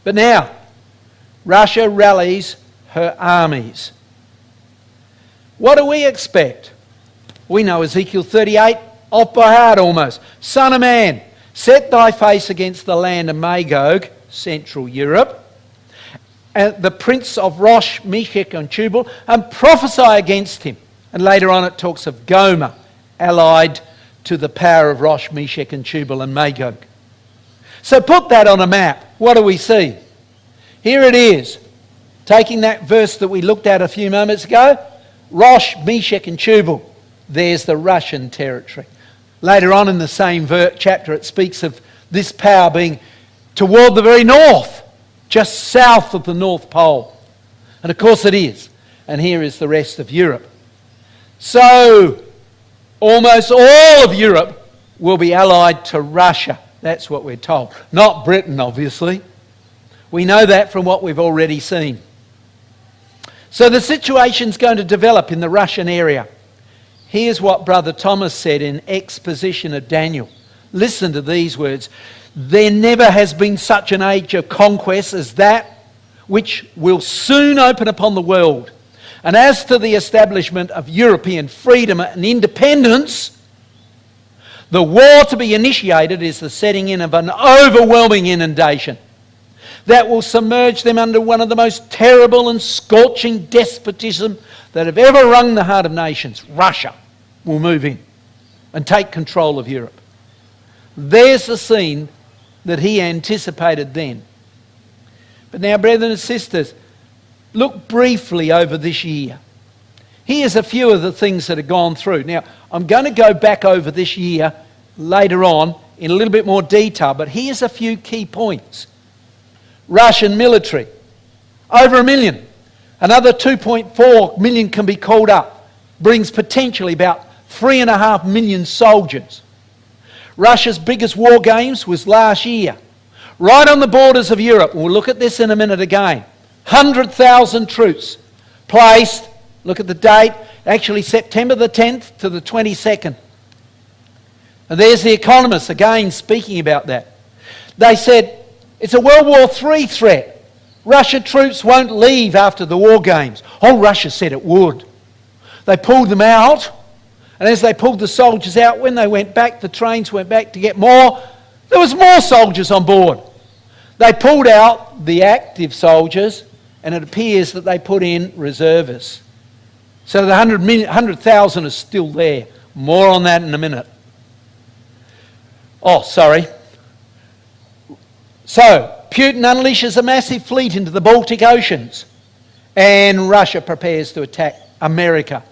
But now, Russia rallies her armies. What do we expect? We know Ezekiel 38 off by heart almost. Son of man, set thy face against the land of Magog, Central Europe, and the prince of Rosh, Meshech and Tubal, and prophesy against him. And later on it talks of Gomer, allied to the power of Rosh, Meshech and Tubal and Magog. So put that on a map. What do we see? Here it is. Taking that verse that we looked at a few moments ago, Rosh, Meshech and Tubal. There's the Russian territory. Later on in the same chapter it speaks of this power being toward the very north, just south of the North Pole. And of course it is. And here is the rest of Europe. So, almost all of Europe will be allied to Russia. That's what we're told. Not Britain, obviously. We know that from what we've already seen. So the situation's going to develop in the Russian area. Here's what Brother Thomas said in Exposition of Daniel. Listen to these words. There never has been such an age of conquest as that which will soon open upon the world. And as to the establishment of European freedom and independence, the war to be initiated is the setting in of an overwhelming inundation that will submerge them under one of the most terrible and scorching despotism that have ever wrung the heart of nations. Russia will move in and take control of Europe. There's the scene that he anticipated then. But now, brethren and sisters, look briefly over this year. Here's a few of the things that have gone through. Now, I'm going to go back over this year later on in a little bit more detail, but here's a few key points. Russian military, over 1 million. Another 2.4 million can be called up. Brings potentially about 3.5 million soldiers. Russia's biggest war games was last year. Right on the borders of Europe, we'll look at this in a minute again. 100,000 troops placed, look at the date, actually September the 10th to the 22nd. And there's The Economist again speaking about that. They said, it's a World War III threat. Russia troops won't leave after the war games. Oh, Russia said it would. They pulled them out, and as they pulled the soldiers out, when they went back, the trains went back to get more, there was more soldiers on board. They pulled out the active soldiers, and it appears that they put in reservists. So the 100,000 is still there. More on that in a minute. Oh, sorry. So, Putin unleashes a massive fleet into the Baltic Oceans, and Russia prepares to attack America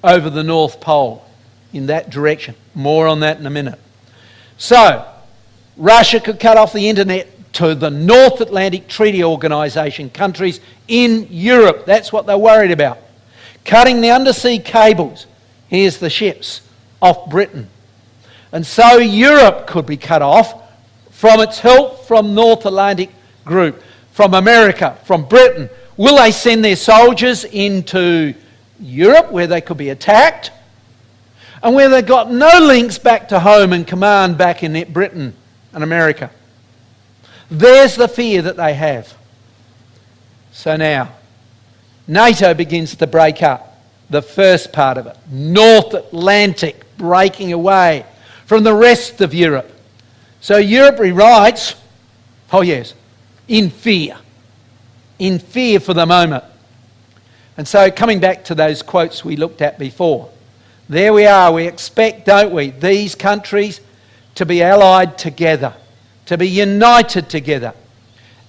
over the North Pole in that direction. More on that in a minute. So, Russia could cut off the internet to the North Atlantic Treaty Organisation countries in Europe. That's what they're worried about. Cutting the undersea cables. Here's the ships off Britain. And so Europe could be cut off from its help from North Atlantic Group, from America, from Britain. Will they send their soldiers into Europe where they could be attacked? And where they've got no links back to home and command back in Britain and America. There's the fear that they have. So now, NATO begins to break up. The first part of it. North Atlantic breaking away from the rest of Europe. So Europe rewrites, oh yes, in fear. In fear for the moment. And so coming back to those quotes we looked at before. There we are, we expect, don't we, these countries to be allied together, to be united together.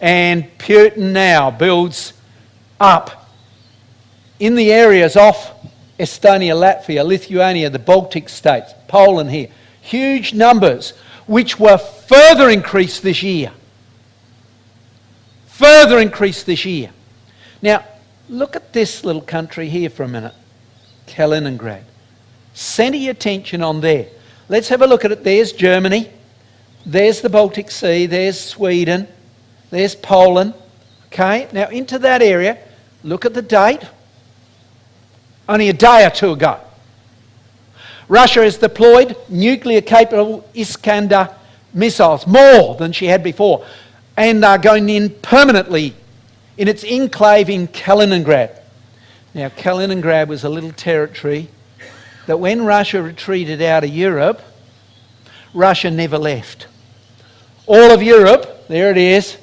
And Putin now builds up in the areas off Estonia, Latvia, Lithuania, the Baltic states, Poland here. Huge numbers which were further increased this year. Further increased this year. Now, look at this little country here for a minute. Kaliningrad. Centre your attention on there. Let's have a look at it. There's Germany. There's the Baltic Sea. There's Sweden. There's Poland. Okay, now into that area, look at the date. Only a day or two ago. Russia has deployed nuclear-capable Iskander missiles, more than she had before. and they're going in permanently in its enclave in Kaliningrad. Now, Kaliningrad was a little territory that when Russia retreated out of Europe, Russia never left. All of Europe, there it is,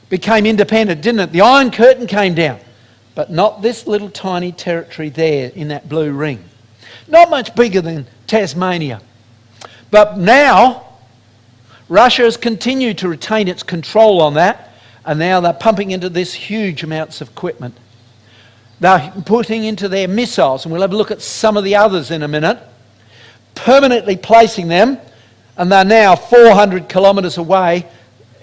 became independent, didn't it? The Iron Curtain came down, but not this little tiny territory there in that blue ring. Not much bigger than Tasmania. But now, Russia has continued to retain its control on that, and now they're pumping into this huge amounts of equipment. They're putting into their missiles, and we'll have a look at some of the others in a minute, permanently placing them, and they're now 400 kilometres away.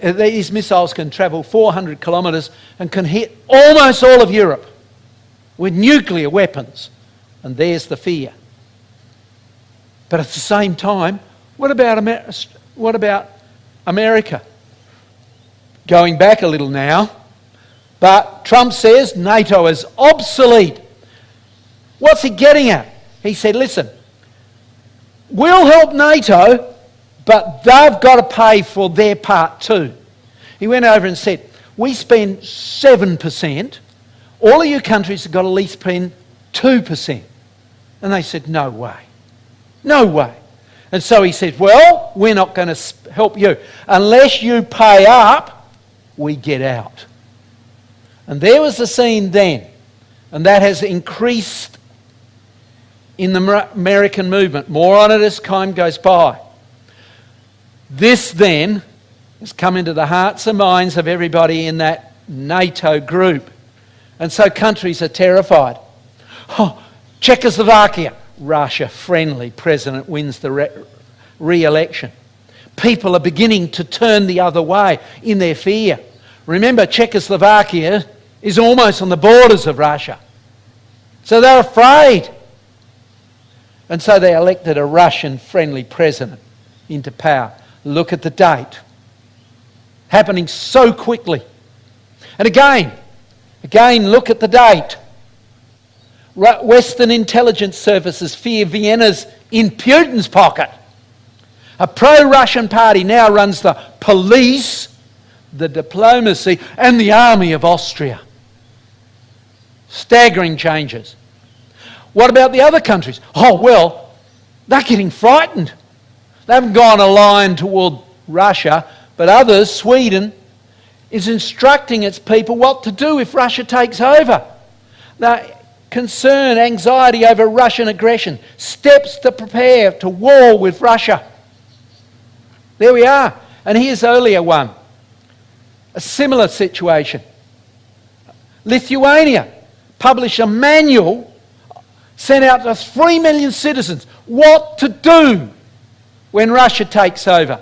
These missiles can travel 400 kilometres and can hit almost all of Europe with nuclear weapons. And there's the fear. But at the same time, what about America? Going back a little now, but Trump says NATO is obsolete. What's he getting at? He said, listen, we'll help NATO, but they've got to pay for their part too. He went over and said, we spend 7%, all of you countries have got to at least spend 2%. And they said, no way. No way. And so he said, well, we're not going to help you. Unless you pay up, we get out. And there was the scene then. And that has increased in the American movement. More on it as time goes by. This then has come into the hearts and minds of everybody in that NATO group. And so countries are terrified. Oh, Czechoslovakia, Russia-friendly president wins the re-election. People are beginning to turn the other way in their fear. Remember, Czechoslovakia is almost on the borders of Russia. So they're afraid. And so they elected a Russian-friendly president into power. Look at the date. Happening so quickly. And again, look at the date. Western intelligence services fear Vienna's in Putin's pocket. A pro-Russian party now runs the police, the diplomacy, and the army of Austria. Staggering changes. What about the other countries? Oh, well, they're getting frightened. They haven't gone a line toward Russia, but others, Sweden, is instructing its people what to do if Russia takes over. Now, concern, anxiety over Russian aggression, steps to prepare to war with Russia. There we are. And here's earlier one. A similar situation. Lithuania published a manual sent out to 3 million citizens what to do when Russia takes over.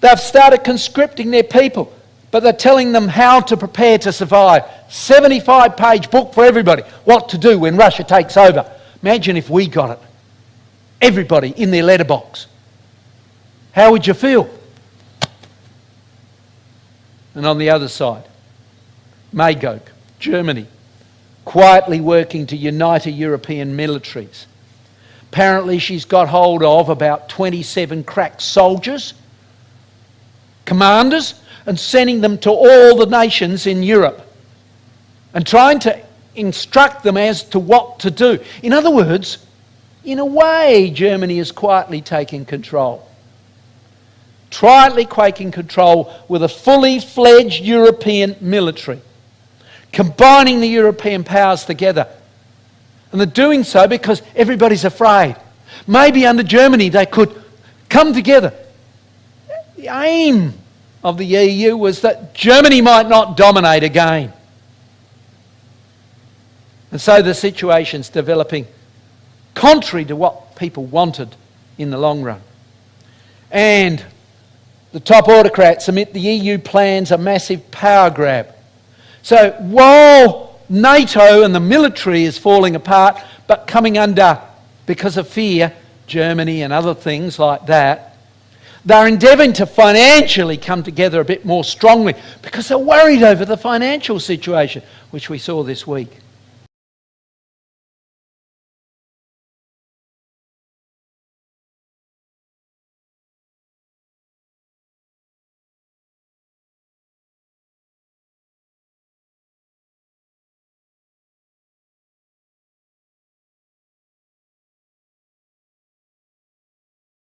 They've started conscripting their people, but they're telling them how to prepare to survive. 75-page book for everybody, what to do when Russia takes over. Imagine if we got it. Everybody in their letterbox. How would you feel? And on the other side, Magog, Germany, quietly working to unite European militaries. Apparently she's got hold of about 27 crack soldiers, commanders, and sending them to all the nations in Europe and trying to instruct them as to what to do. In other words, in a way, Germany is quietly taking control. Quietly taking control with a fully fledged European military, combining the European powers together. And they're doing so because everybody's afraid. Maybe under Germany they could come together. The aim of the EU was that Germany might not dominate again. And so the situation's developing contrary to what people wanted in the long run. And the top autocrats admit the EU plans a massive power grab. So while NATO and the military is falling apart, but coming under, because of fear, Germany and other things like that, they're endeavouring to financially come together a bit more strongly because they're worried over the financial situation, which we saw this week.